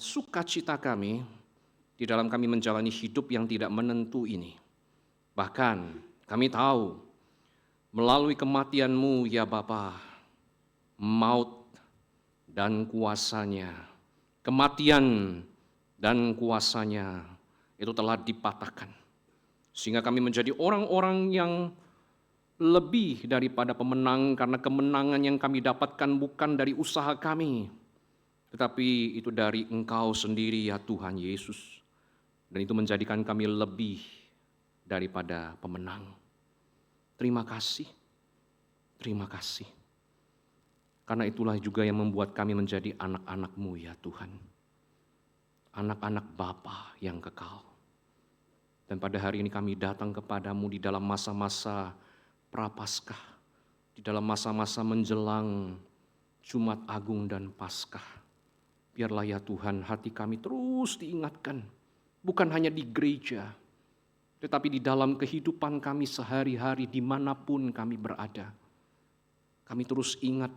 sukacita kami di dalam kami menjalani hidup yang tidak menentu ini. Bahkan kami tahu melalui kematian-Mu ya Bapa, maut dan kuasanya, kematian dan kuasanya itu telah dipatahkan. Sehingga kami menjadi orang-orang yang lebih daripada pemenang, karena kemenangan yang kami dapatkan bukan dari usaha kami, tetapi itu dari Engkau sendiri ya Tuhan Yesus. Dan itu menjadikan kami lebih daripada pemenang. Terima kasih, terima kasih. Karena itulah juga yang membuat kami menjadi anak-anak-Mu ya Tuhan. Anak-anak Bapa yang kekal. Dan pada hari ini kami datang kepadamu di dalam masa-masa Prapaskah, di dalam masa-masa menjelang Jumat Agung dan Paskah. Biarlah ya Tuhan hati kami terus diingatkan, bukan hanya di gereja, tetapi di dalam kehidupan kami sehari-hari dimanapun kami berada. Kami terus ingat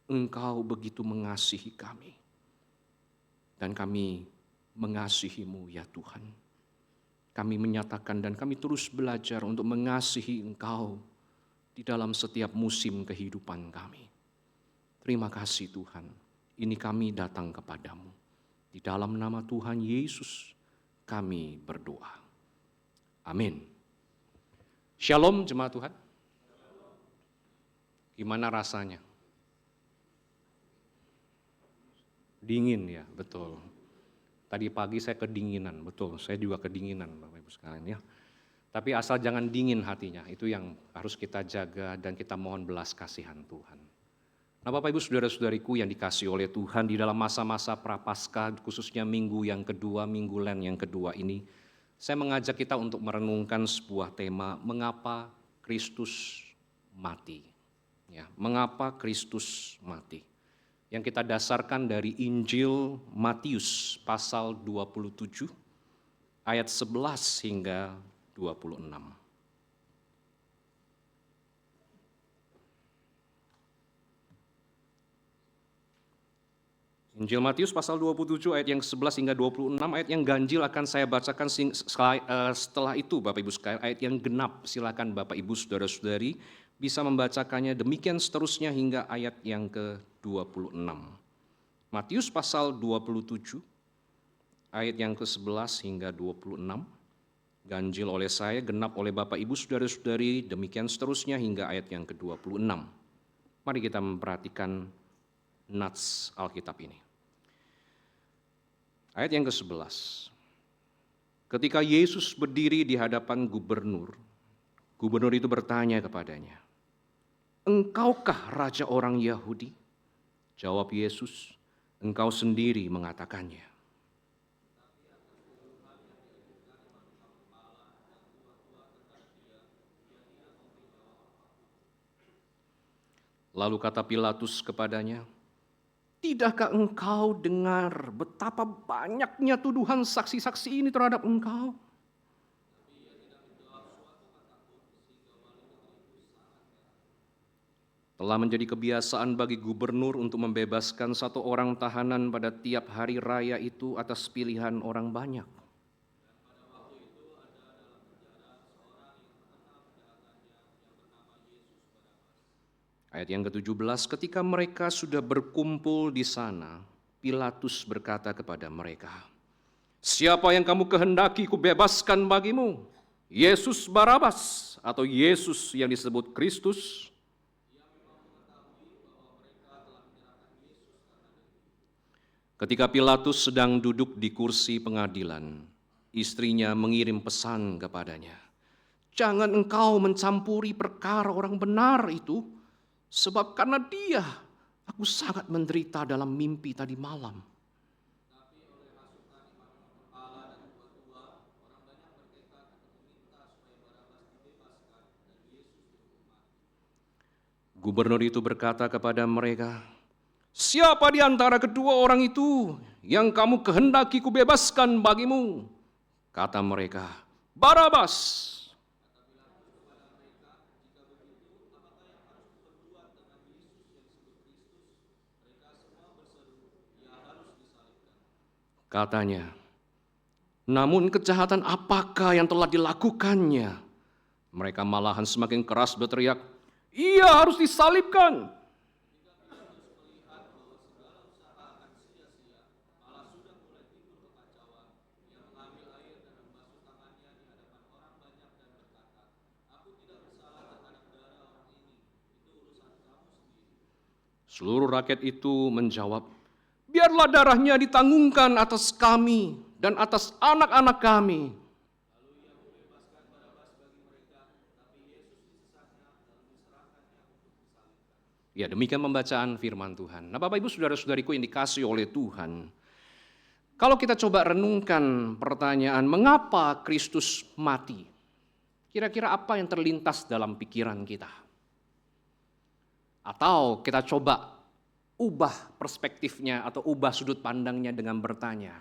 Engkau begitu mengasihi kami. Dan kami mengasihi-Mu ya Tuhan. Kami menyatakan dan kami terus belajar untuk mengasihi Engkau di dalam setiap musim kehidupan kami. Terima kasih Tuhan, ini kami datang kepadamu. Di dalam nama Tuhan Yesus kami berdoa. Amin. Shalom jemaat Tuhan. Gimana rasanya? Dingin ya, betul. Tadi pagi saya kedinginan, betul. Saya juga kedinginan Bapak Ibu sekalian ya. Tapi asal jangan dingin hatinya, itu yang harus kita jaga dan kita mohon belas kasihan Tuhan. Nah Bapak Ibu saudara-saudariku yang dikasihi oleh Tuhan, di dalam masa-masa Prapaskah, khususnya minggu yang kedua, minggu Lent yang kedua ini, saya mengajak kita untuk merenungkan sebuah tema, mengapa Kristus mati. Ya, mengapa Kristus mati. Yang kita dasarkan dari Injil Matius pasal 27, ayat 11 hingga 26. Injil Matius pasal 27 ayat yang 11 hingga 26, ayat yang ganjil akan saya bacakan setelah itu Bapak Ibu sekalian, ayat yang genap silakan Bapak Ibu saudara-saudari bisa membacakannya demikian seterusnya hingga ayat yang ke-26. Matius pasal 27 ayat yang ke-11 hingga 26. Ganjil oleh saya, genap oleh Bapak Ibu saudara-saudari, demikian seterusnya hingga ayat yang ke-26. Mari kita memperhatikan nats Alkitab ini. Ayat yang ke-11. Ketika Yesus berdiri di hadapan gubernur, gubernur itu bertanya kepadanya, "Engkaukah raja orang Yahudi?" Jawab Yesus, "Engkau sendiri mengatakannya." Lalu kata Pilatus kepadanya, "Tidakkah engkau dengar betapa banyaknya tuduhan saksi-saksi ini terhadap engkau?" Telah menjadi kebiasaan bagi gubernur untuk membebaskan satu orang tahanan pada tiap hari raya itu atas pilihan orang banyak. Ayat yang ke-17, ketika mereka sudah berkumpul di sana, Pilatus berkata kepada mereka, "Siapa yang kamu kehendaki kubebaskan bagimu? Yesus Barabas atau Yesus yang disebut Kristus?" Ketika Pilatus sedang duduk di kursi pengadilan, istrinya mengirim pesan kepadanya, "Jangan engkau mencampuri perkara orang benar itu, sebab karena dia aku sangat menderita dalam mimpi tadi malam." Gubernur itu berkata kepada mereka, "Siapa di antara kedua orang itu yang kamu kehendaki kubebaskan bagimu?" Kata mereka, "Barabas." Katanya, namun kejahatan apakah yang telah dilakukannya? Mereka malahan semakin keras berteriak, ia harus disalibkan. Seluruh rakyat itu menjawab, biarlah darahnya ditanggungkan atas kami dan atas anak-anak kami. Ya, demikian pembacaan firman Tuhan. Nah, Bapak Ibu saudara-saudariku yang dikasihi oleh Tuhan, kalau kita coba renungkan pertanyaan mengapa Kristus mati, kira-kira apa yang terlintas dalam pikiran kita? Atau kita coba ubah perspektifnya atau ubah sudut pandangnya dengan bertanya,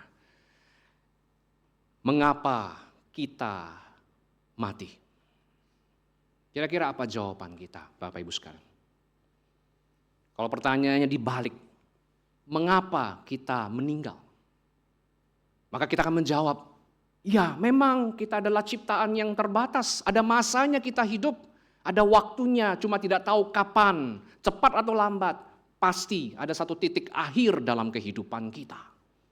mengapa kita mati? Kira-kira apa jawaban kita, Bapak Ibu sekalian? Kalau pertanyaannya dibalik, mengapa kita meninggal? Maka kita akan menjawab, ya memang kita adalah ciptaan yang terbatas, ada masanya kita hidup, ada waktunya, cuma tidak tahu kapan, cepat atau lambat, pasti ada satu titik akhir dalam kehidupan kita.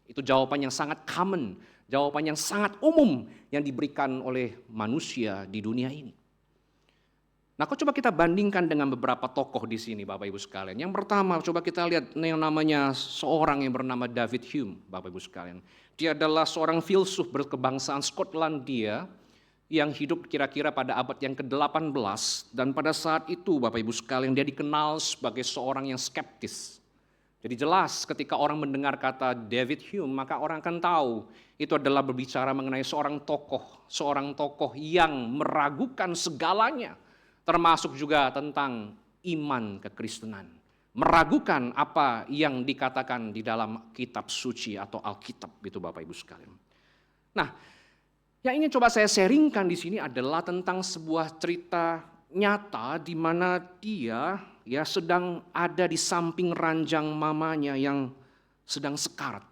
Itu jawaban yang sangat common, jawaban yang sangat umum yang diberikan oleh manusia di dunia ini. Nah, coba kita bandingkan dengan beberapa tokoh di sini, Bapak Ibu sekalian. Yang pertama, coba kita lihat yang namanya seorang yang bernama David Hume, Bapak Ibu sekalian. Dia adalah seorang filsuf berkebangsaan Skotlandia yang hidup kira-kira pada abad yang ke-18 dan pada saat itu, Bapak Ibu sekalian, dia dikenal sebagai seorang yang skeptis. Jadi jelas ketika orang mendengar kata David Hume, maka orang akan tahu itu adalah berbicara mengenai seorang tokoh yang meragukan segalanya. Termasuk juga tentang iman kekristenan. Meragukan apa yang dikatakan di dalam kitab suci atau Alkitab itu Bapak Ibu sekalian. Nah, yang ingin coba saya sharingkan di sini adalah tentang sebuah cerita nyata di mana dia sedang ada di samping ranjang mamanya yang sedang sekarat.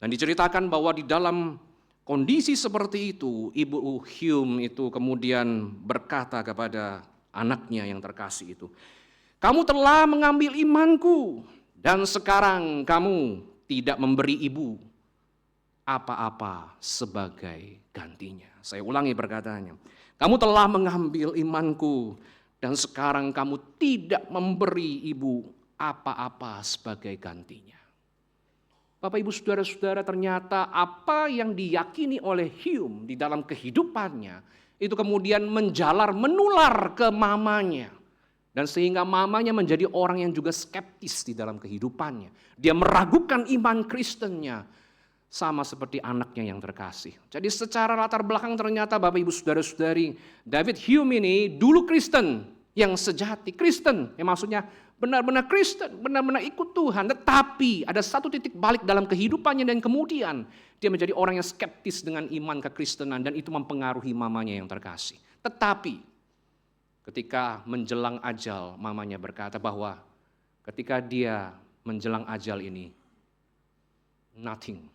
Dan diceritakan bahwa di dalam kondisi seperti itu, Ibu Hume itu kemudian berkata kepada anaknya yang terkasih itu, kamu telah mengambil imanku dan sekarang kamu tidak memberi ibu apa-apa sebagai gantinya. Saya ulangi perkataannya, kamu telah mengambil imanku dan sekarang kamu tidak memberi ibu apa-apa sebagai gantinya. Bapak Ibu saudara-saudara, ternyata apa yang diyakini oleh Hume di dalam kehidupannya itu kemudian menular ke mamanya. Dan sehingga mamanya menjadi orang yang juga skeptis di dalam kehidupannya. Dia meragukan iman Kristennya sama seperti anaknya yang terkasih. Jadi secara latar belakang ternyata Bapak Ibu saudara-saudari, David Hume ini dulu Kristen yang sejati, Kristen yang maksudnya benar-benar Kristen, benar-benar ikut Tuhan, tetapi ada satu titik balik dalam kehidupannya dan kemudian dia menjadi orang yang skeptis dengan iman kekristenan dan itu mempengaruhi mamanya yang terkasih. Tetapi ketika menjelang ajal, mamanya berkata bahwa ketika dia menjelang ajal ini, nothing,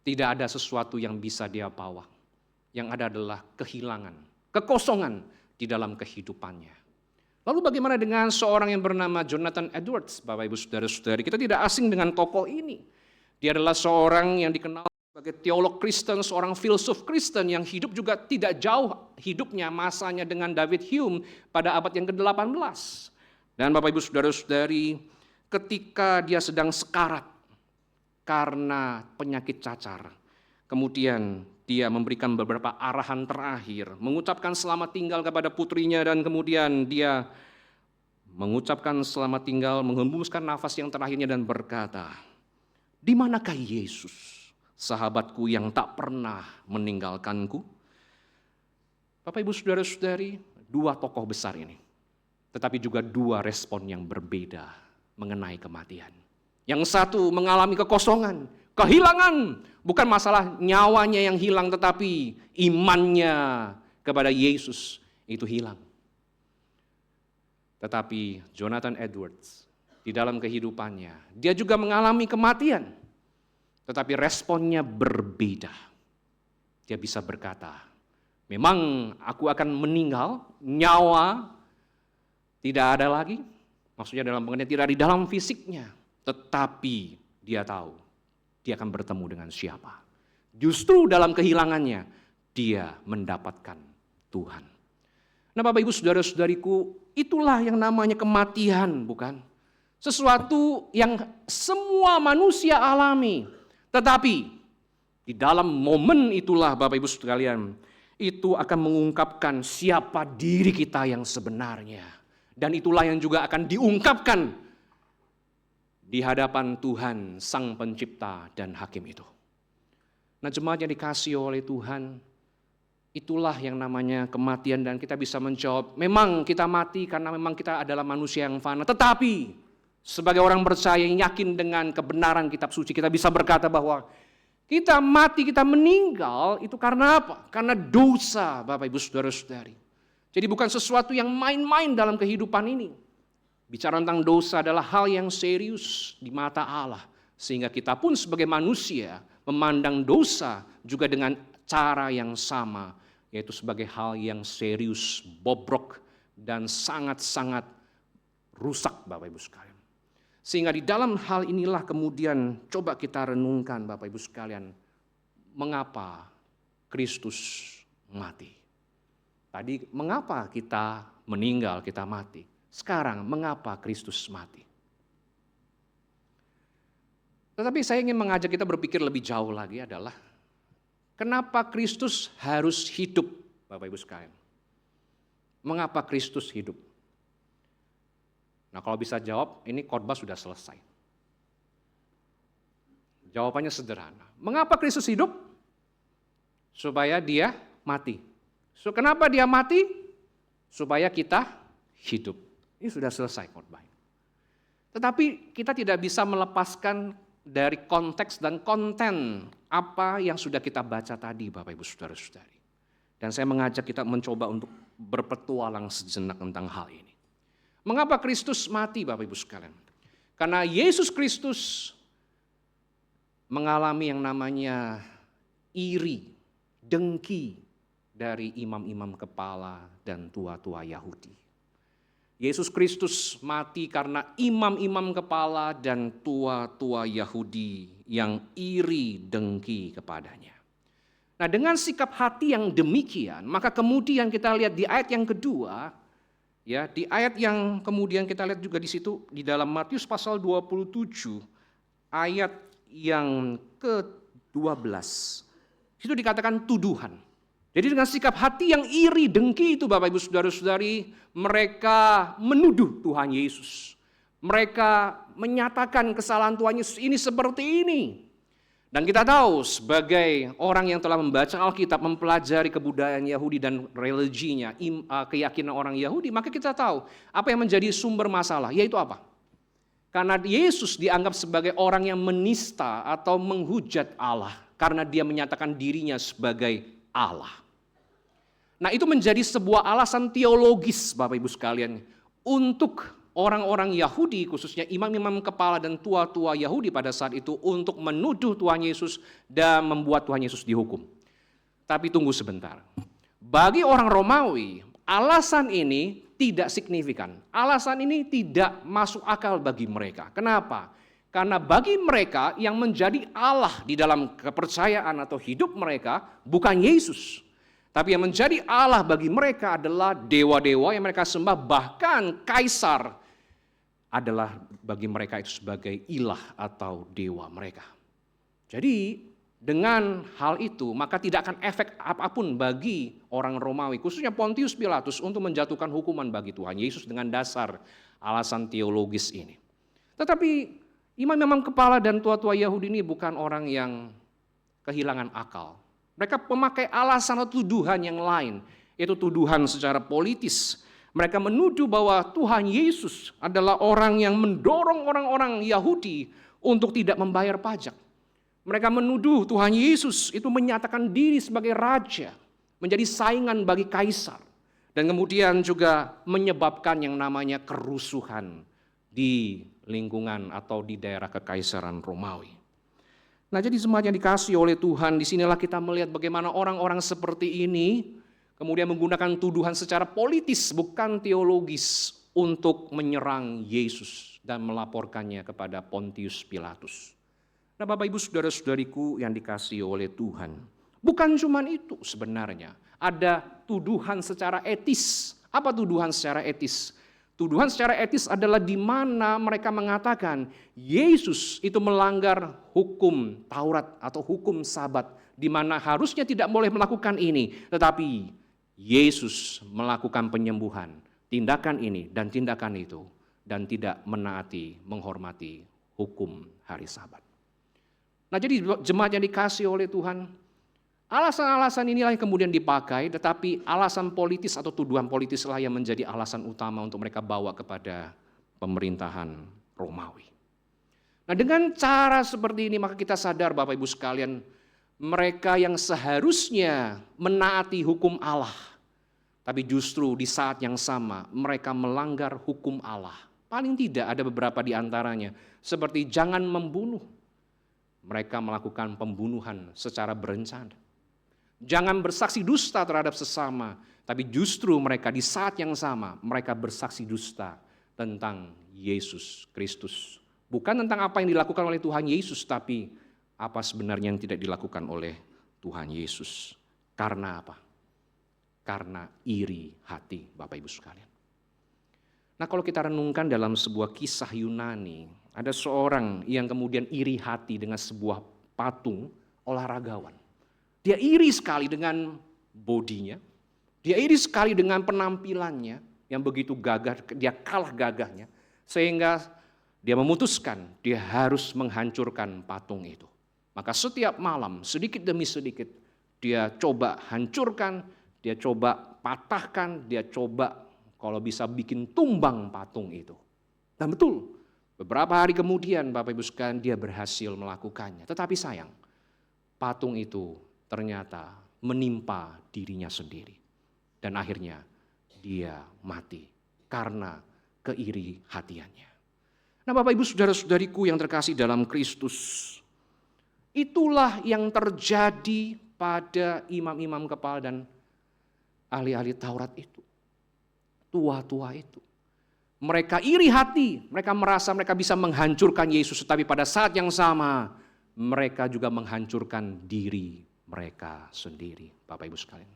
tidak ada sesuatu yang bisa dia bawa. Yang ada adalah kehilangan, kekosongan di dalam kehidupannya. Lalu bagaimana dengan seorang yang bernama Jonathan Edwards, Bapak Ibu saudara-saudari? Kita tidak asing dengan tokoh ini. Dia adalah seorang yang dikenal sebagai teolog Kristen, seorang filsuf Kristen yang hidup juga tidak jauh hidupnya masanya dengan David Hume pada abad yang ke-18. Dan Bapak Ibu saudara-saudari, ketika dia sedang sekarat karena penyakit cacar, kemudian dia memberikan beberapa arahan terakhir, mengucapkan selamat tinggal kepada putrinya dan kemudian dia mengucapkan selamat tinggal, menghembuskan nafas yang terakhirnya dan berkata, di manakah Yesus, sahabatku yang tak pernah meninggalkanku? Bapak Ibu saudara-saudari, dua tokoh besar ini, tetapi juga dua respon yang berbeda mengenai kematian. Yang satu mengalami kekosongan, kehilangan, bukan masalah nyawanya yang hilang tetapi imannya kepada Yesus itu hilang. Tetapi Jonathan Edwards di dalam kehidupannya, dia juga mengalami kematian. Tetapi responnya berbeda. Dia bisa berkata, memang aku akan meninggal, nyawa tidak ada lagi. Maksudnya dalam pengertian tidak di dalam fisiknya. Tetapi dia tahu, dia akan bertemu dengan siapa. Justru dalam kehilangannya, dia mendapatkan Tuhan. Nah Bapak Ibu Saudara-saudariku, itulah yang namanya kematian, bukan? Sesuatu yang semua manusia alami. Tetapi di dalam momen itulah Bapak Ibu sekalian, itu akan mengungkapkan siapa diri kita yang sebenarnya. Dan itulah yang juga akan diungkapkan di hadapan Tuhan Sang Pencipta dan Hakim itu. Nah jemaat yang dikasihi oleh Tuhan, itulah yang namanya kematian dan kita bisa menjawab, memang kita mati karena memang kita adalah manusia yang fana. Tetapi sebagai orang percaya yang yakin dengan kebenaran kitab suci, kita bisa berkata bahwa kita mati, kita meninggal itu karena apa? Karena dosa Bapak Ibu Saudara-saudari. Jadi bukan sesuatu yang main-main dalam kehidupan ini. Bicara tentang dosa adalah hal yang serius di mata Allah. Sehingga kita pun sebagai manusia memandang dosa juga dengan cara yang sama. Yaitu sebagai hal yang serius, bobrok, dan sangat-sangat rusak Bapak Ibu sekalian. Sehingga di dalam hal inilah kemudian coba kita renungkan Bapak Ibu sekalian. Mengapa Kristus mati? Tadi mengapa kita meninggal, kita mati? Sekarang mengapa Kristus mati? Tetapi saya ingin mengajak kita berpikir lebih jauh lagi adalah kenapa Kristus harus hidup Bapak Ibu sekalian? Mengapa Kristus hidup? Nah kalau bisa jawab, ini khotbah sudah selesai. Jawabannya sederhana. Mengapa Kristus hidup? Supaya dia mati. So, kenapa dia mati? Supaya kita hidup. Ini sudah selesai khotbah. Tetapi kita tidak bisa melepaskan dari konteks dan konten apa yang sudah kita baca tadi Bapak Ibu Saudara-saudari. Dan saya mengajak kita mencoba untuk berpetualang sejenak tentang hal ini. Mengapa Kristus mati Bapak Ibu sekalian? Karena Yesus Kristus mengalami yang namanya iri, dengki dari imam-imam kepala dan tua-tua Yahudi. Yesus Kristus mati karena imam-imam kepala dan tua-tua Yahudi yang iri dengki kepadanya. Nah dengan sikap hati yang demikian, maka kemudian kita lihat di ayat yang kedua, ya, di ayat yang kemudian kita lihat juga di situ di dalam Matius pasal 27 ayat yang ke-12. Itu dikatakan tuduhan. Jadi dengan sikap hati yang iri dengki itu Bapak Ibu Saudara-saudari, mereka menuduh Tuhan Yesus. Mereka menyatakan kesalahan Tuhan Yesus ini seperti ini. Dan kita tahu sebagai orang yang telah membaca Alkitab, mempelajari kebudayaan Yahudi dan religinya, keyakinan orang Yahudi, maka kita tahu apa yang menjadi sumber masalah, yaitu apa? Karena Yesus dianggap sebagai orang yang menista atau menghujat Allah, karena dia menyatakan dirinya sebagai Allah. Nah itu menjadi sebuah alasan teologis Bapak Ibu sekalian, untuk orang-orang Yahudi, khususnya imam-imam kepala dan tua-tua Yahudi pada saat itu untuk menuduh Tuhan Yesus dan membuat Tuhan Yesus dihukum. Tapi tunggu sebentar. Bagi orang Romawi, alasan ini tidak signifikan. Alasan ini tidak masuk akal bagi mereka. Kenapa? Karena bagi mereka yang menjadi Allah di dalam kepercayaan atau hidup mereka bukan Yesus. Tapi yang menjadi Allah bagi mereka adalah dewa-dewa yang mereka sembah, bahkan kaisar adalah bagi mereka itu sebagai ilah atau dewa mereka. Jadi dengan hal itu maka tidak akan efek apapun bagi orang Romawi, khususnya Pontius Pilatus untuk menjatuhkan hukuman bagi Tuhan Yesus dengan dasar alasan teologis ini. Tetapi imam-imam kepala dan tua-tua Yahudi ini bukan orang yang kehilangan akal. Mereka memakai alasan atau tuduhan yang lain, yaitu tuduhan secara politis. Mereka menuduh bahwa Tuhan Yesus adalah orang yang mendorong orang-orang Yahudi untuk tidak membayar pajak. Mereka menuduh Tuhan Yesus itu menyatakan diri sebagai raja, menjadi saingan bagi kaisar. Dan kemudian juga menyebabkan yang namanya kerusuhan di lingkungan atau di daerah kekaisaran Romawi. Nah, jadi jemaat yang dikasihi oleh Tuhan, disinilah kita melihat bagaimana orang-orang seperti ini kemudian menggunakan tuduhan secara politis, bukan teologis, untuk menyerang Yesus dan melaporkannya kepada Pontius Pilatus. Nah, Bapak Ibu saudara-saudariku yang dikasihi oleh Tuhan, bukan cuma itu sebenarnya, ada tuduhan secara etis. Apa tuduhan secara etis? Tuduhan secara etis adalah di mana mereka mengatakan Yesus itu melanggar hukum Taurat atau hukum Sabat, di mana harusnya tidak boleh melakukan ini, tetapi Yesus melakukan penyembuhan, tindakan ini dan tindakan itu, dan tidak menaati, menghormati hukum hari Sabat. Nah, jadi jemaat yang dikasihi oleh Tuhan, alasan-alasan inilah yang kemudian dipakai, tetapi alasan politis atau tuduhan politislah yang menjadi alasan utama untuk mereka bawa kepada pemerintahan Romawi. Nah, dengan cara seperti ini maka kita sadar Bapak Ibu sekalian, mereka yang seharusnya menaati hukum Allah, tapi justru di saat yang sama mereka melanggar hukum Allah. Paling tidak ada beberapa di antaranya, seperti jangan membunuh. Mereka melakukan pembunuhan secara berencana. Jangan bersaksi dusta terhadap sesama, tapi justru mereka di saat yang sama mereka bersaksi dusta tentang Yesus Kristus. Bukan tentang apa yang dilakukan oleh Tuhan Yesus, tapi apa sebenarnya yang tidak dilakukan oleh Tuhan Yesus. Karena apa? Karena iri hati, Bapak Ibu sekalian. Nah, kalau kita renungkan dalam sebuah kisah Yunani, ada seorang yang kemudian iri hati dengan sebuah patung olahragawan. Dia iri sekali dengan bodinya, dia iri sekali dengan penampilannya yang begitu gagah, dia kalah gagahnya, sehingga dia memutuskan dia harus menghancurkan patung itu. Maka setiap malam sedikit demi sedikit dia coba hancurkan, dia coba patahkan, dia coba kalau bisa bikin tumbang patung itu. Dan betul, beberapa hari kemudian Bapak Ibu sekalian dia berhasil melakukannya. Tetapi sayang, patung itu ternyata menimpa dirinya sendiri. Dan akhirnya dia mati karena keiri hatiannya. Nah, Bapak Ibu saudara-saudariku yang terkasih dalam Kristus, itulah yang terjadi pada imam-imam kepala dan ahli-ahli Taurat itu. Tua-tua itu. Mereka iri hati, mereka merasa mereka bisa menghancurkan Yesus, tetapi pada saat yang sama mereka juga menghancurkan diri mereka sendiri, Bapak Ibu sekalian.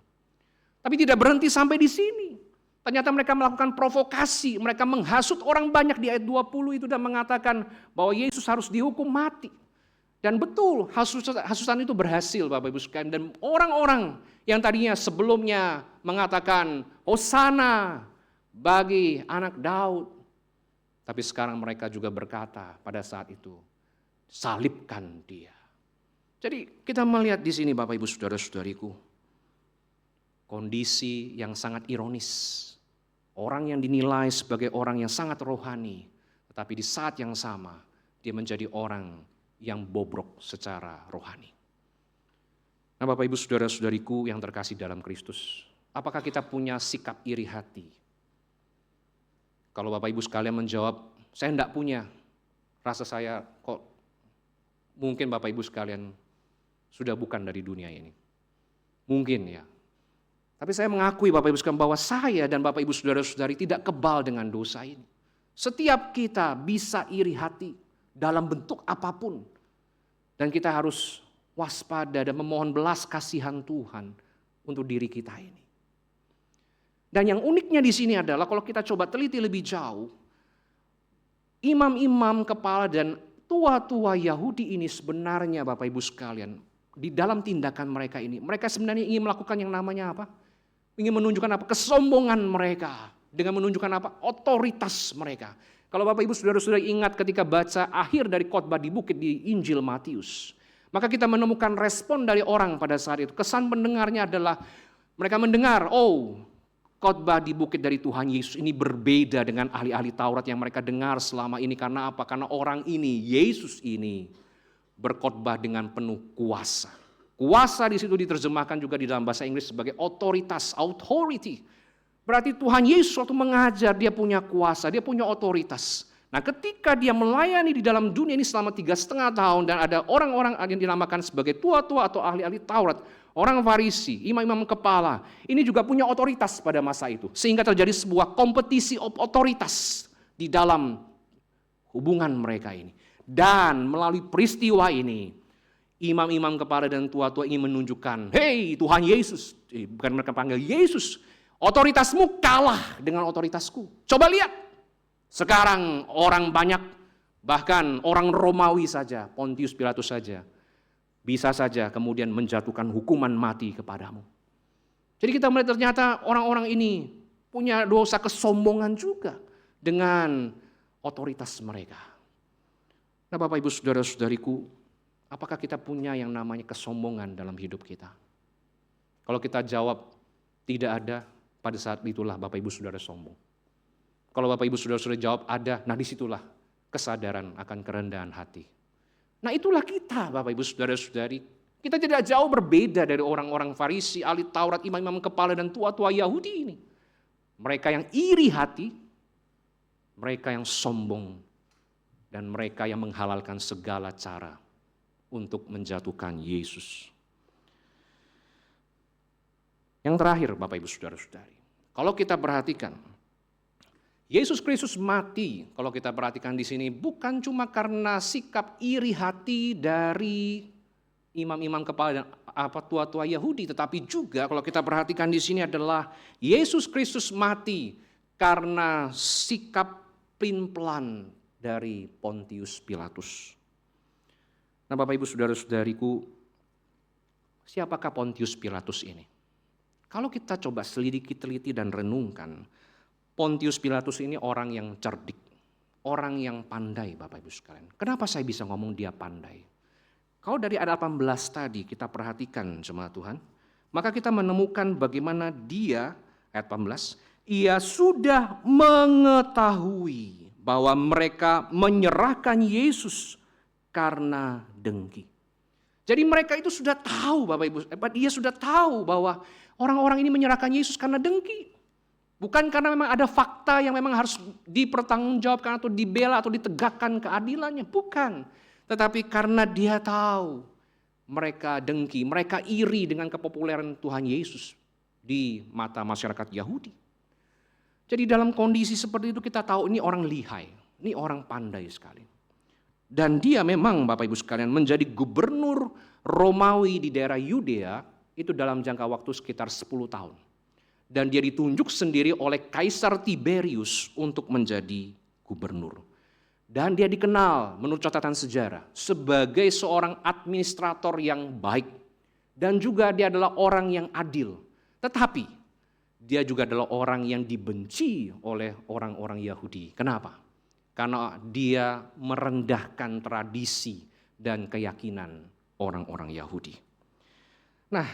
Tapi tidak berhenti sampai di sini. Ternyata mereka melakukan provokasi, mereka menghasut orang banyak di ayat 20 itu dan mengatakan bahwa Yesus harus dihukum mati. Dan betul, hasutan itu berhasil Bapak Ibu sekalian. Dan orang-orang yang tadinya sebelumnya mengatakan Hosana bagi anak Daud, tapi sekarang mereka juga berkata pada saat itu, salibkan dia. Jadi kita melihat di sini Bapak Ibu saudara-saudariku, kondisi yang sangat ironis. Orang yang dinilai sebagai orang yang sangat rohani, tetapi di saat yang sama dia menjadi orang yang bobrok secara rohani. Nah, Bapak Ibu saudara-saudariku yang terkasih dalam Kristus, apakah kita punya sikap iri hati? Kalau Bapak Ibu sekalian menjawab, saya enggak punya, rasa saya kok mungkin Bapak Ibu sekalian sudah bukan dari dunia ini. Mungkin ya. Tapi saya mengakui Bapak Ibu sekalian bahwa saya dan Bapak Ibu saudara-saudari tidak kebal dengan dosa ini. Setiap kita bisa iri hati dalam bentuk apapun. Dan kita harus waspada dan memohon belas kasihan Tuhan untuk diri kita ini. Dan yang uniknya di sini adalah kalau kita coba teliti lebih jauh, imam-imam kepala dan tua-tua Yahudi ini sebenarnya Bapak Ibu sekalian, di dalam tindakan mereka ini, mereka sebenarnya ingin melakukan yang namanya apa? Ingin menunjukkan apa? Kesombongan mereka. Dengan menunjukkan apa? Otoritas mereka. Kalau Bapak Ibu saudara-saudara ingat ketika baca akhir dari khotbah di bukit di Injil Matius, maka kita menemukan respon dari orang pada saat itu. Kesan pendengarnya adalah mereka mendengar, khotbah di bukit dari Tuhan Yesus ini berbeda dengan ahli-ahli Taurat yang mereka dengar selama ini. Karena apa? Karena orang ini, Yesus ini berkhotbah dengan penuh kuasa. Kuasa di situ diterjemahkan juga di dalam bahasa Inggris sebagai otoritas, authority. Berarti Tuhan Yesus waktu mengajar dia punya kuasa, dia punya otoritas. Nah, ketika dia melayani di dalam dunia ini selama 3,5 tahun dan ada orang-orang yang dinamakan sebagai tua-tua atau ahli-ahli Taurat, orang Farisi, imam-imam kepala, ini juga punya otoritas pada masa itu. Sehingga terjadi sebuah kompetisi otoritas di dalam hubungan mereka ini. Dan melalui peristiwa ini, imam-imam kepala dan tua-tua ingin menunjukkan, hei Tuhan Yesus, bukan mereka panggil Yesus, otoritasmu kalah dengan otoritasku. Coba lihat. Sekarang orang banyak, bahkan orang Romawi saja, Pontius Pilatus saja, bisa saja kemudian menjatuhkan hukuman mati kepadamu. Jadi kita melihat ternyata orang-orang ini punya dosa kesombongan juga dengan otoritas mereka. Nah, Bapak Ibu Saudara-saudariku, apakah kita punya yang namanya kesombongan dalam hidup kita? Kalau kita jawab tidak ada, pada saat itulah Bapak Ibu Saudara sombong. Kalau Bapak Ibu Saudara-saudara jawab ada, nah disitulah kesadaran akan kerendahan hati. Nah itulah kita Bapak Ibu Saudara-saudari. Kita tidak jauh berbeda dari orang-orang Farisi, ahli Taurat, imam-imam kepala dan tua-tua Yahudi ini. Mereka yang iri hati, mereka yang sombong, dan mereka yang menghalalkan segala cara untuk menjatuhkan Yesus. Yang terakhir Bapak Ibu Saudara-saudari, kalau kita perhatikan, Yesus Kristus mati, kalau kita perhatikan di sini, bukan cuma karena sikap iri hati dari imam-imam kepala dan tua-tua Yahudi, tetapi juga kalau kita perhatikan di sini adalah Yesus Kristus mati karena sikap pelin-pelan dari Pontius Pilatus. Nah, Bapak Ibu Saudara-saudariku, siapakah Pontius Pilatus ini? Kalau kita coba selidiki, teliti dan renungkan, Pontius Pilatus ini orang yang cerdik, orang yang pandai Bapak Ibu sekalian. Kenapa saya bisa ngomong dia pandai? Kalau dari ayat 18 tadi kita perhatikan jemaat Tuhan, maka kita menemukan bagaimana dia, ayat 18, ia sudah mengetahui bahwa mereka menyerahkan Yesus karena dengki. Jadi mereka itu sudah tahu Bapak Ibu, dia sudah tahu bahwa orang-orang ini menyerahkan Yesus karena dengki. Bukan karena memang ada fakta yang memang harus dipertanggungjawabkan atau dibela atau ditegakkan keadilannya. Bukan. Tetapi karena dia tahu mereka dengki, mereka iri dengan kepopuleran Tuhan Yesus di mata masyarakat Yahudi. Jadi dalam kondisi seperti itu kita tahu ini orang lihai, ini orang pandai sekali. Dan dia memang Bapak Ibu sekalian menjadi gubernur Romawi di daerah Yudea itu dalam jangka waktu sekitar 10 tahun. Dan dia ditunjuk sendiri oleh Kaisar Tiberius untuk menjadi gubernur. Dan dia dikenal menurut catatan sejarah sebagai seorang administrator yang baik. Dan juga dia adalah orang yang adil. Tetapi dia juga adalah orang yang dibenci oleh orang-orang Yahudi. Kenapa? Karena dia merendahkan tradisi dan keyakinan orang-orang Yahudi. Nah,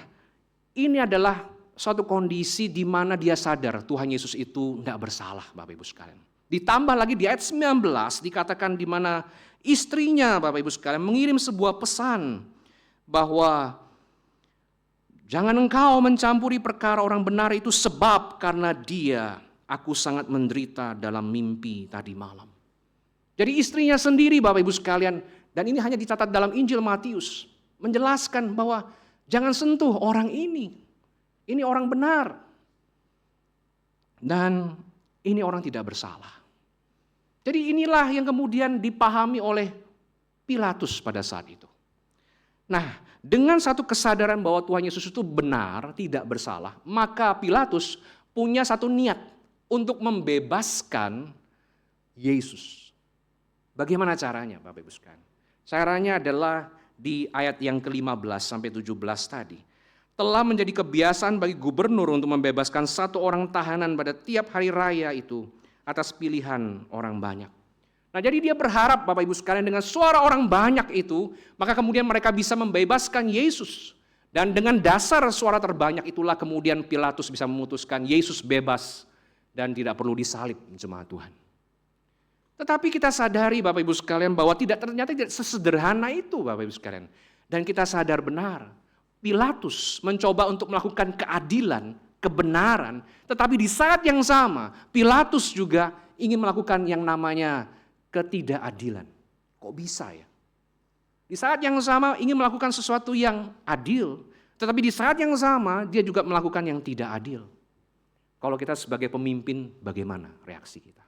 ini adalah suatu kondisi di mana dia sadar Tuhan Yesus itu tidak bersalah Bapak Ibu sekalian. Ditambah lagi di ayat 19 dikatakan di mana istrinya Bapak Ibu sekalian mengirim sebuah pesan bahwa jangan engkau mencampuri perkara orang benar itu sebab karena dia aku sangat menderita dalam mimpi tadi malam. Jadi istrinya sendiri Bapak Ibu sekalian, dan ini hanya dicatat dalam Injil Matius, menjelaskan bahwa jangan sentuh orang ini. Ini orang benar. Dan ini orang tidak bersalah. Jadi inilah yang kemudian dipahami oleh Pilatus pada saat itu. Nah, dengan satu kesadaran bahwa Tuhan Yesus itu benar, tidak bersalah, maka Pilatus punya satu niat untuk membebaskan Yesus. Bagaimana caranya Bapak Ibu sekalian? Caranya adalah di ayat yang ke-15 sampai 17 tadi. Telah menjadi kebiasaan bagi gubernur untuk membebaskan satu orang tahanan pada tiap hari raya itu atas pilihan orang banyak. Nah, jadi dia berharap Bapak Ibu sekalian dengan suara orang banyak itu, maka kemudian mereka bisa membebaskan Yesus. Dan dengan dasar suara terbanyak itulah kemudian Pilatus bisa memutuskan Yesus bebas dan tidak perlu disalib jemaat Tuhan. Tetapi kita sadari Bapak Ibu sekalian bahwa ternyata tidak sesederhana itu Bapak Ibu sekalian. Dan kita sadar benar, Pilatus mencoba untuk melakukan keadilan, kebenaran, tetapi di saat yang sama Pilatus juga ingin melakukan yang namanya ketidakadilan. Kok bisa ya? Di saat yang sama ingin melakukan sesuatu yang adil, tetapi di saat yang sama dia juga melakukan yang tidak adil. Kalau kita sebagai pemimpin, bagaimana reaksi kita?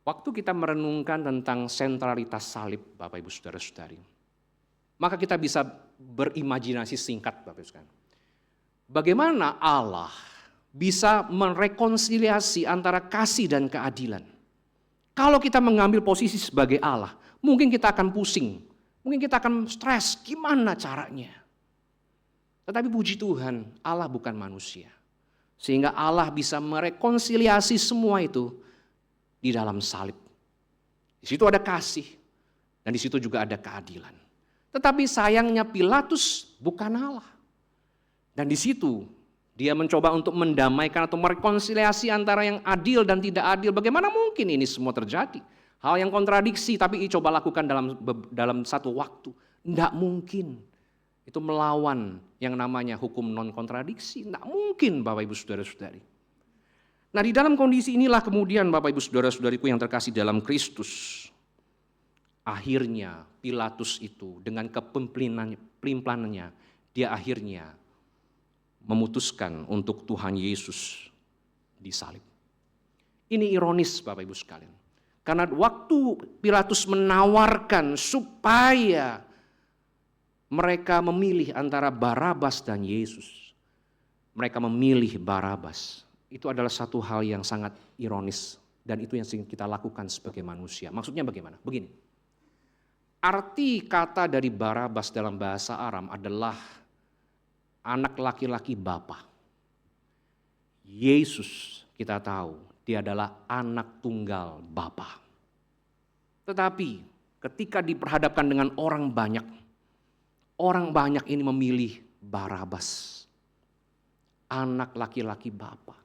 Waktu kita merenungkan tentang sentralitas salib, Bapak Ibu Saudara-saudari, maka kita bisa berimajinasi singkat, Bapak Ibu sekalian. Bagaimana Allah bisa merekonsiliasi antara kasih dan keadilan? Kalau kita mengambil posisi sebagai Allah, mungkin kita akan pusing, mungkin kita akan stres, gimana caranya? Tetapi puji Tuhan, Allah bukan manusia. Sehingga Allah bisa merekonsiliasi semua itu di dalam salib. Di situ ada kasih dan di situ juga ada keadilan. Tetapi sayangnya Pilatus bukan Allah. Dan di situ dia mencoba untuk mendamaikan atau merekonsiliasi antara yang adil dan tidak adil. Bagaimana mungkin ini semua terjadi? Hal yang kontradiksi tapi coba lakukan dalam satu waktu. Tidak mungkin. Itu melawan yang namanya hukum non kontradiksi. Tidak mungkin Bapak Ibu Saudara-saudari. Nah di dalam kondisi inilah kemudian Bapak Ibu Saudara-saudariku yang terkasih dalam Kristus. Akhirnya Pilatus itu dengan kepelimpanannya dia akhirnya memutuskan untuk Tuhan Yesus disalib. Ini ironis Bapak Ibu sekalian. Karena waktu Pilatus menawarkan supaya mereka memilih antara Barabas dan Yesus. Mereka memilih Barabas. Itu adalah satu hal yang sangat ironis. Dan itu yang kita lakukan sebagai manusia. Maksudnya bagaimana? Begini. Arti kata dari Barabas dalam bahasa Aram adalah anak laki-laki bapa. Yesus kita tahu dia adalah anak tunggal bapa. Tetapi ketika diperhadapkan dengan orang banyak ini memilih Barabas. Anak laki-laki bapa.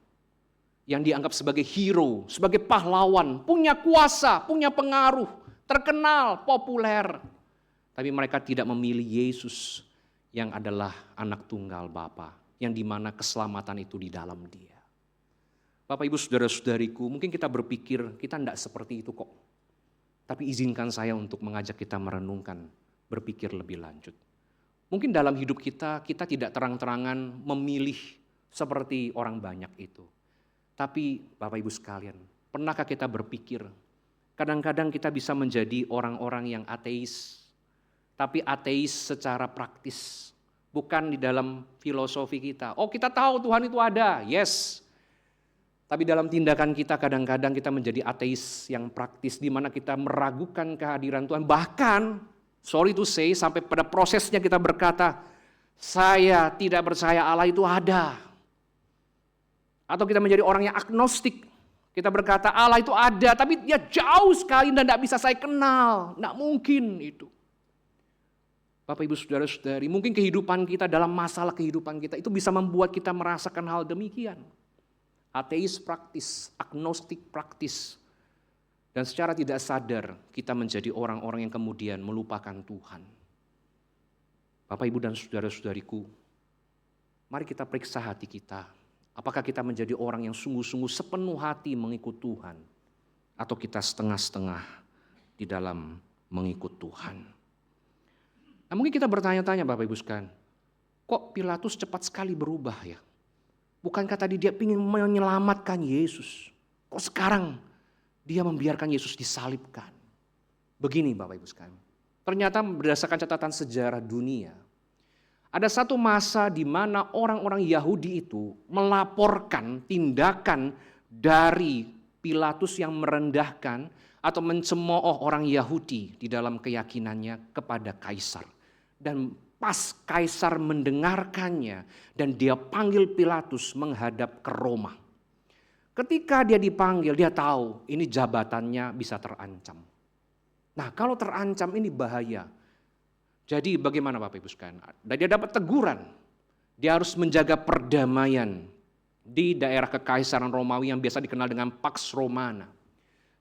Yang dianggap sebagai hero, sebagai pahlawan, punya kuasa, punya pengaruh, terkenal, populer. Tapi mereka tidak memilih Yesus yang adalah anak tunggal Bapa, yang dimana keselamatan itu di dalam Dia. Bapak Ibu Saudara-saudariku, mungkin kita berpikir kita tidak seperti itu kok. Tapi izinkan saya untuk mengajak kita merenungkan, berpikir lebih lanjut. Mungkin dalam hidup kita tidak terang-terangan memilih seperti orang banyak itu. Tapi Bapak Ibu sekalian, pernahkah kita berpikir, kadang-kadang kita bisa menjadi orang-orang yang ateis, tapi ateis secara praktis, bukan di dalam filosofi kita. Oh kita tahu Tuhan itu ada, yes. Tapi dalam tindakan kita kadang-kadang kita menjadi ateis yang praktis, di mana kita meragukan kehadiran Tuhan. Bahkan, sorry to say, sampai pada prosesnya kita berkata, saya tidak percaya Allah itu ada. Atau kita menjadi orang yang agnostik. Kita berkata Allah itu ada, tapi dia jauh sekali dan tidak bisa saya kenal. Tidak mungkin itu. Bapak Ibu Saudara-saudari, mungkin kehidupan kita dalam masalah kehidupan kita itu bisa membuat kita merasakan hal demikian. Ateis praktis, agnostik praktis. Dan secara tidak sadar kita menjadi orang-orang yang kemudian melupakan Tuhan. Bapak Ibu dan saudara-saudariku, mari kita periksa hati kita. Apakah kita menjadi orang yang sungguh-sungguh sepenuh hati mengikut Tuhan? Atau kita setengah-setengah di dalam mengikut Tuhan? Nah, mungkin kita bertanya-tanya Bapak Ibu sekalian, kok Pilatus cepat sekali berubah ya? Bukankah tadi dia ingin menyelamatkan Yesus? Kok sekarang dia membiarkan Yesus disalibkan? Begini Bapak Ibu sekalian, ternyata berdasarkan catatan sejarah dunia, ada satu masa di mana orang-orang Yahudi itu melaporkan tindakan dari Pilatus yang merendahkan atau mencemooh orang Yahudi di dalam keyakinannya kepada Kaisar. Dan pas Kaisar mendengarkannya dan dia panggil Pilatus menghadap ke Roma. Ketika dia dipanggil, dia tahu ini jabatannya bisa terancam. Nah kalau terancam ini bahaya. Jadi bagaimana Bapak Ibu sekalian? Dan dia dapat teguran. Dia harus menjaga perdamaian di daerah kekaisaran Romawi yang biasa dikenal dengan Pax Romana.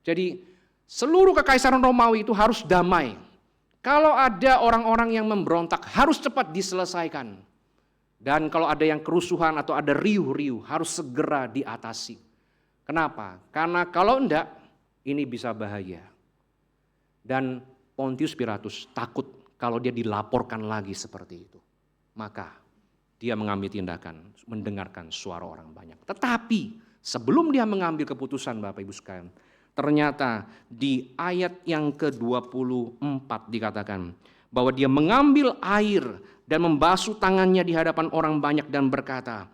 Jadi seluruh kekaisaran Romawi itu harus damai. Kalau ada orang-orang yang memberontak harus cepat diselesaikan. Dan kalau ada yang kerusuhan atau ada riuh-riuh harus segera diatasi. Kenapa? Karena kalau enggak Ini bisa bahaya. Dan Pontius Pilatus takut kalau dia dilaporkan lagi seperti itu. Maka dia mengambil tindakan, mendengarkan suara orang banyak. Tetapi sebelum dia mengambil keputusan Bapak Ibu sekalian, ternyata di ayat yang ke-24 dikatakan bahwa dia mengambil air dan membasuh tangannya di hadapan orang banyak dan berkata,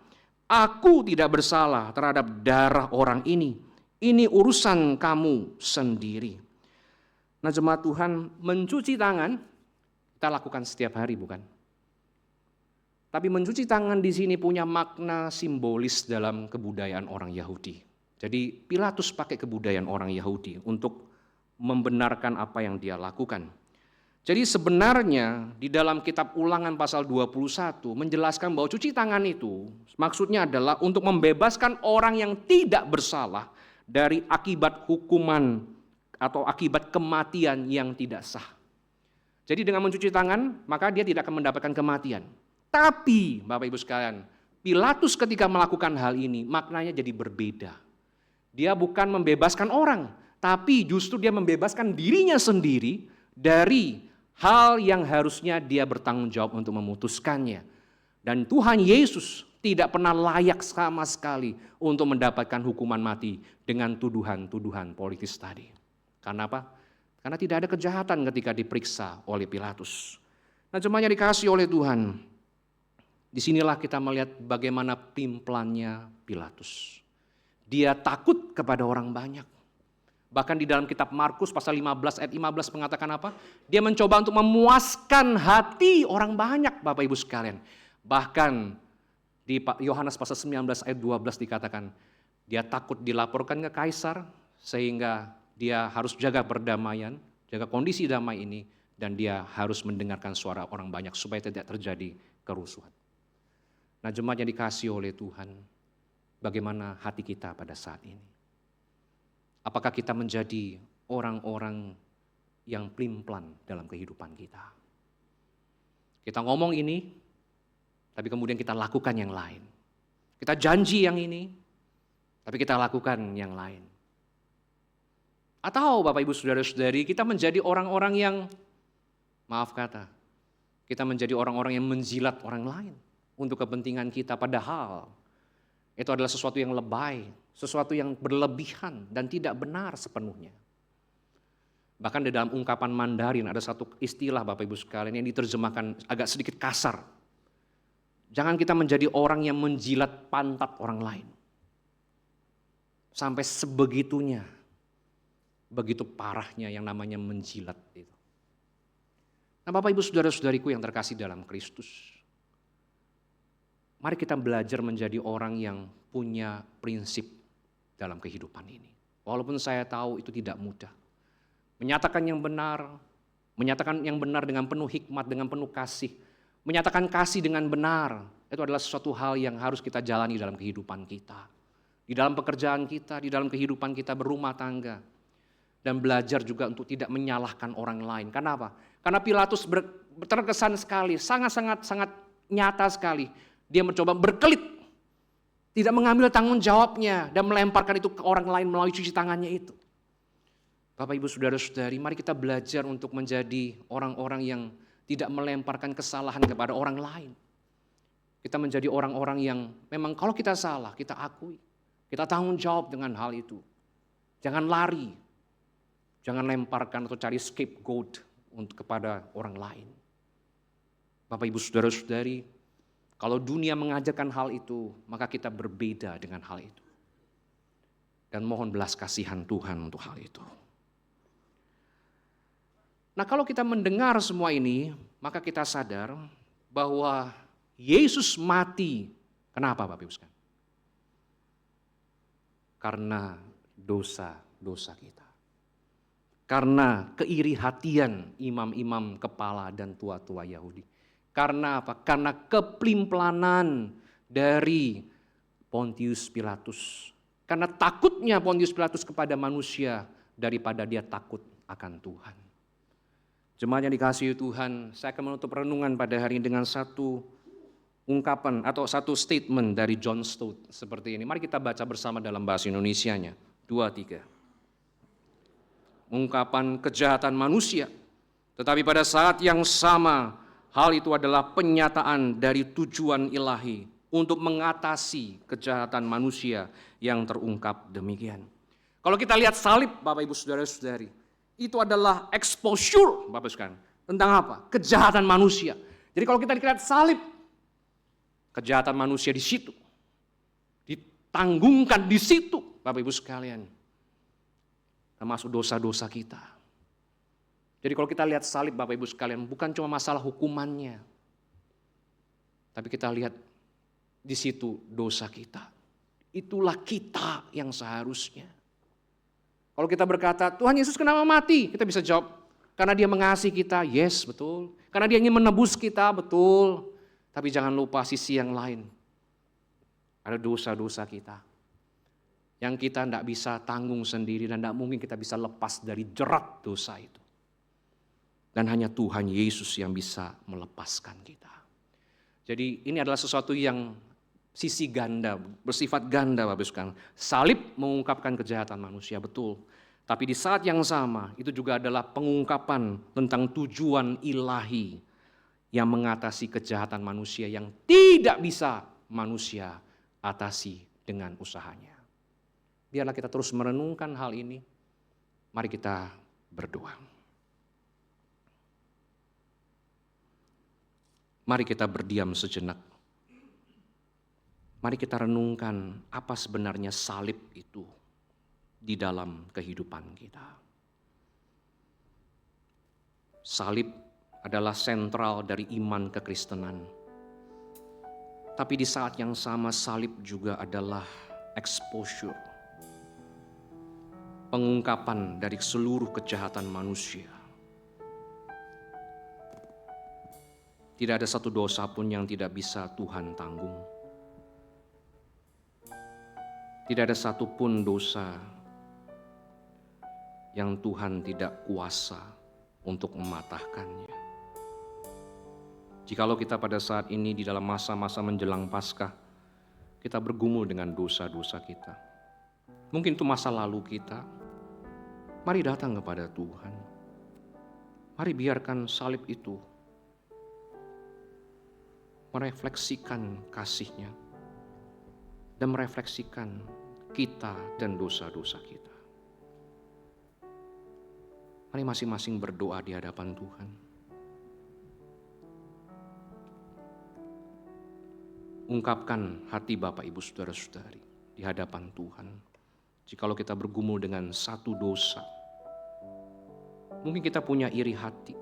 "Aku tidak bersalah terhadap darah orang ini. Ini urusan kamu sendiri." Nah, jemaat Tuhan, mencuci tangan kita lakukan setiap hari, bukan? Tapi mencuci tangan di sini punya makna simbolis dalam kebudayaan orang Yahudi. Jadi Pilatus pakai kebudayaan orang Yahudi untuk membenarkan apa yang dia lakukan. Jadi sebenarnya di dalam kitab Ulangan pasal 21 menjelaskan bahwa cuci tangan itu maksudnya adalah untuk membebaskan orang yang tidak bersalah dari akibat hukuman atau akibat kematian yang tidak sah. Jadi dengan mencuci tangan maka dia tidak akan mendapatkan kematian. Tapi Bapak Ibu sekalian, Pilatus ketika melakukan hal ini maknanya jadi berbeda. Dia bukan membebaskan orang, tapi justru dia membebaskan dirinya sendiri dari hal yang harusnya dia bertanggung jawab untuk memutuskannya. Dan Tuhan Yesus tidak pernah layak sama sekali untuk mendapatkan hukuman mati dengan tuduhan-tuduhan politis tadi. Karena apa? Karena tidak ada kejahatan ketika diperiksa oleh Pilatus. Nah, jemaatnya dikasih oleh Tuhan. Disinilah kita melihat bagaimana pimplannya Pilatus. Dia takut kepada orang banyak. Bahkan di dalam kitab Markus pasal 15 ayat 15 mengatakan apa? Dia mencoba untuk memuaskan hati orang banyak, Bapak Ibu sekalian. Bahkan di Yohanes pasal 19 ayat 12 dikatakan, dia takut dilaporkan ke kaisar sehingga dia harus jaga perdamaian, jaga kondisi damai ini, dan dia harus mendengarkan suara orang banyak supaya tidak terjadi kerusuhan. Nah, jemaat yang dikasihi oleh Tuhan, bagaimana hati kita pada saat ini? Apakah kita menjadi orang-orang yang pelin-pelan dalam kehidupan kita? Kita ngomong ini, tapi kemudian kita lakukan yang lain. Kita janji yang ini, tapi kita lakukan yang lain. Atau Bapak Ibu Saudara-saudari, kita menjadi orang-orang yang, maaf kata, kita menjadi orang-orang yang menjilat orang lain untuk kepentingan kita, padahal itu adalah sesuatu yang lebay, sesuatu yang berlebihan dan tidak benar sepenuhnya. Bahkan di dalam ungkapan Mandarin ada satu istilah Bapak Ibu sekalian yang diterjemahkan agak sedikit kasar. Jangan kita menjadi orang yang menjilat pantat orang lain. Sampai sebegitunya, begitu parahnya yang namanya menjilat itu. Nah, Bapak Ibu Saudara-saudariku yang terkasih dalam Kristus, mari kita belajar menjadi orang yang punya prinsip dalam kehidupan ini. Walaupun saya tahu itu tidak mudah. Menyatakan yang benar dengan penuh hikmat, dengan penuh kasih. Menyatakan kasih dengan benar, itu adalah sesuatu hal yang harus kita jalani dalam kehidupan kita. Di dalam pekerjaan kita, di dalam kehidupan kita berumah tangga. Dan belajar juga untuk tidak menyalahkan orang lain. Kenapa? Karena Pilatus terkesan sekali, sangat nyata sekali. Dia mencoba berkelit, tidak mengambil tanggung jawabnya dan melemparkan itu ke orang lain melalui cuci tangannya itu. Bapak Ibu Saudara-saudari, mari kita belajar untuk menjadi orang-orang yang tidak melemparkan kesalahan kepada orang lain. Kita menjadi orang-orang yang memang kalau kita salah, kita akui. Kita tanggung jawab dengan hal itu. Jangan lari, jangan lemparkan atau cari scapegoat untuk kepada orang lain. Bapak Ibu Saudara-saudari, kalau dunia mengajarkan hal itu, maka kita berbeda dengan hal itu. Dan mohon belas kasihan Tuhan untuk hal itu. Nah, kalau kita mendengar semua ini, maka kita sadar bahwa Yesus mati. Kenapa Bapak Ibu sekalian? Karena dosa-dosa kita. Karena keiri hatian imam-imam kepala dan tua-tua Yahudi. Karena apa? Karena kepelimplanan dari Pontius Pilatus. Karena takutnya Pontius Pilatus kepada manusia daripada dia takut akan Tuhan. Jemaat yang dikasihi Tuhan, saya akan menutup renungan pada hari ini dengan satu ungkapan atau satu statement dari John Stott seperti ini. Mari kita baca bersama dalam bahasa Indonesianya. 2, 3. pengungkapan kejahatan manusia. Tetapi pada saat yang sama, hal itu adalah penyataan dari tujuan ilahi untuk mengatasi kejahatan manusia yang terungkap demikian. Kalau kita lihat salib, Bapak Ibu Saudara-saudari, itu adalah exposure, Bapak sekalian. Tentang apa? Kejahatan manusia. Jadi kalau kita lihat salib, kejahatan manusia di situ. Ditanggungkan di situ, Bapak Ibu sekalian. Termasuk dosa-dosa kita. Jadi kalau kita lihat salib, Bapak Ibu sekalian, bukan cuma masalah hukumannya. Tapi kita lihat di situ dosa kita. Itulah kita yang seharusnya. Kalau kita berkata, Tuhan Yesus kenapa mati? Kita bisa jawab, karena dia mengasihi kita. Yes, betul. Karena dia ingin menebus kita, betul. Tapi jangan lupa sisi yang lain. Ada dosa-dosa kita. Yang kita tidak bisa tanggung sendiri dan tidak mungkin kita bisa lepas dari jerat dosa itu. Dan hanya Tuhan Yesus yang bisa melepaskan kita. Jadi ini adalah sesuatu yang sisi ganda, bersifat ganda Bapak sekalian. Salib mengungkapkan kejahatan manusia, betul. Tapi di saat yang sama, itu juga adalah pengungkapan tentang tujuan ilahi yang mengatasi kejahatan manusia yang tidak bisa manusia atasi dengan usahanya. Biarlah kita terus merenungkan hal ini. Mari kita berdoa. Mari kita berdiam sejenak. Mari kita renungkan apa sebenarnya salib itu di dalam kehidupan kita. Salib adalah sentral dari iman kekristenan. Tapi di saat yang sama salib juga adalah exposure. Pengungkapan dari seluruh kejahatan manusia. Tidak ada satu dosa pun yang tidak bisa Tuhan tanggung. Tidak ada satupun dosa yang Tuhan tidak kuasa untuk mematahkannya. Jikalau kita pada saat ini di dalam masa-masa menjelang Paskah, kita bergumul dengan dosa-dosa kita. Mungkin itu masa lalu kita. Mari datang kepada Tuhan. Mari biarkan salib itu merefleksikan kasih-Nya dan merefleksikan kita dan dosa-dosa kita. Mari masing-masing berdoa di hadapan Tuhan. Ungkapkan hati Bapak Ibu Saudara-saudari di hadapan Tuhan. Jikalau kita bergumul dengan satu dosa, mungkin kita punya iri hati,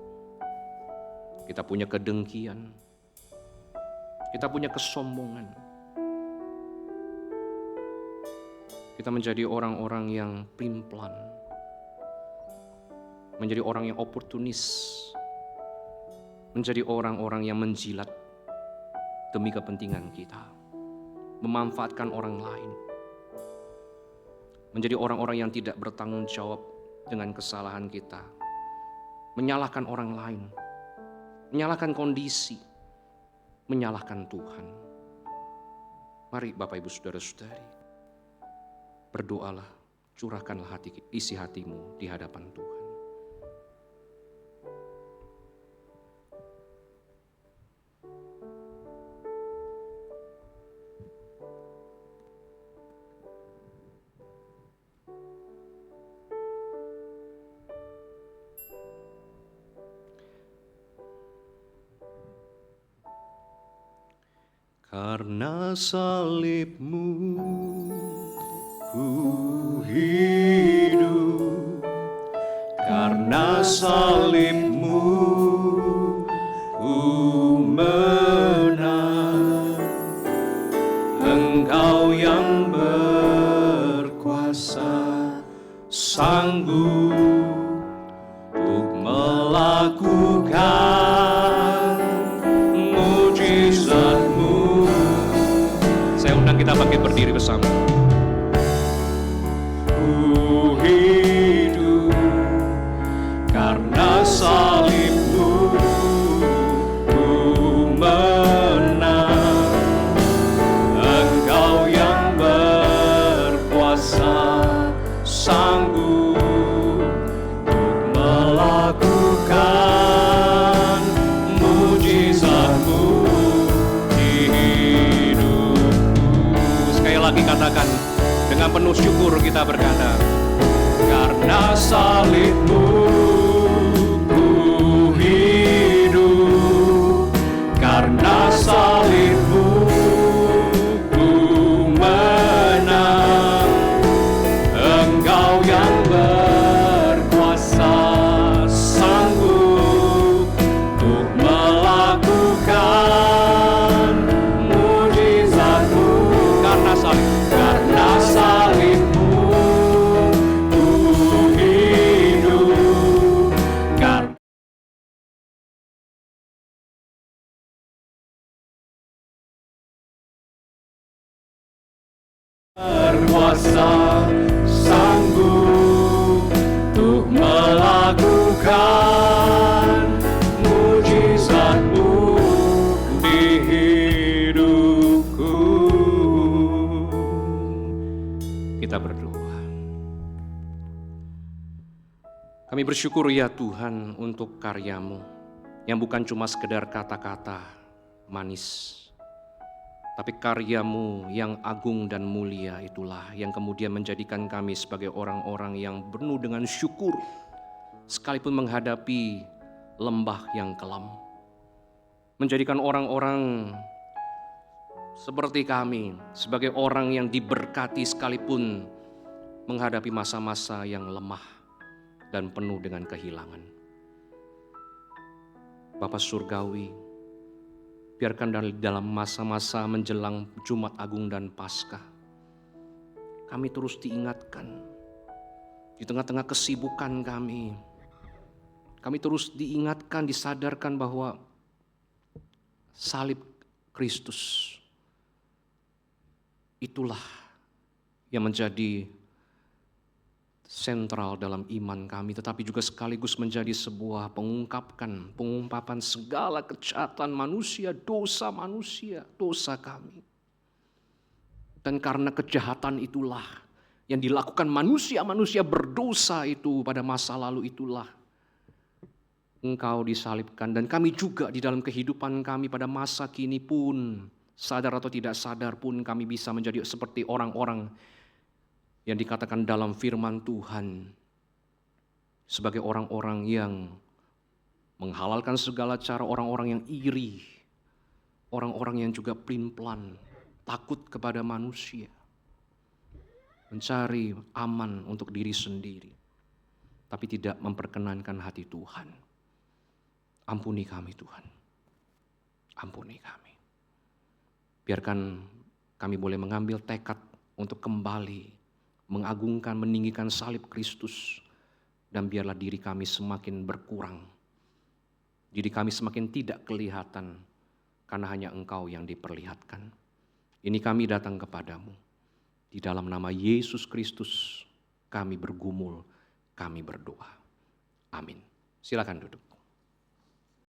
kita punya kedengkian, kita punya kesombongan. Kita menjadi orang-orang yang pelin-pelan, menjadi orang yang oportunis, menjadi orang-orang yang menjilat demi kepentingan kita, memanfaatkan orang lain, menjadi orang-orang yang tidak bertanggung jawab dengan kesalahan kita, menyalahkan orang lain, menyalahkan kondisi, menyalahkan Tuhan. Mari Bapak Ibu Saudara-saudari, berdoalah, curahkanlah isi hatimu di hadapan Tuhan. Karena salib-Mu ku hidup, karena salib-Mu ku menang. Engkau yang berkuasa, sanggup untuk melakukan mujizat-Mu. Saya undang kita bangkit berdiri bersama. Ku hidup karena salib-Mu, ku menang. Engkau yang berkuasa, sanggup penuh syukur kita berkata, Karena salibmu ku hidup, karena salibmu ku menang. Engkau yang berkuasa sanggup untuk melakukan mujizat-Mu. karena Salibmu ku hidup, karena berkuasa sanggup untuk melakukan mujizat-Mu di hidupku. kita berdoa. Kami bersyukur ya Tuhan untuk karya-Mu yang bukan cuma sekedar kata-kata manis, tapi karya-Mu yang agung dan mulia itulah yang kemudian menjadikan kami sebagai orang-orang yang penuh dengan syukur, sekalipun menghadapi lembah yang kelam. Menjadikan orang-orang seperti kami, sebagai orang yang diberkati sekalipun menghadapi masa-masa yang lemah dan penuh dengan kehilangan. Bapa Surgawi, biarkan dalam masa-masa menjelang Jumat Agung dan Paskah, kami terus diingatkan di tengah-tengah kesibukan kami. Kami terus diingatkan, disadarkan bahwa salib Kristus itulah yang menjadi sentral dalam iman kami, tetapi juga sekaligus menjadi sebuah pengungkapan segala kejahatan manusia, dosa kami. Dan karena kejahatan itulah yang dilakukan manusia berdosa itu pada masa lalu itulah Engkau disalibkan. Dan kami juga di dalam kehidupan kami pada masa kini pun, sadar atau tidak sadar pun, kami bisa menjadi seperti orang-orang yang dikatakan dalam firman Tuhan sebagai orang-orang yang menghalalkan segala cara, orang-orang yang iri, orang-orang yang juga pelin-pelan, takut kepada manusia, mencari aman untuk diri sendiri, tapi tidak memperkenankan hati Tuhan. Ampuni kami Tuhan, ampuni kami. Biarkan kami boleh mengambil tekad untuk kembali mengagungkan, meninggikan salib Kristus, dan biarlah diri kami semakin berkurang, diri kami semakin tidak kelihatan, karena hanya Engkau yang diperlihatkan. Ini kami datang kepadamu, di dalam nama Yesus Kristus kami bergumul, kami berdoa. Amin. Silakan duduk.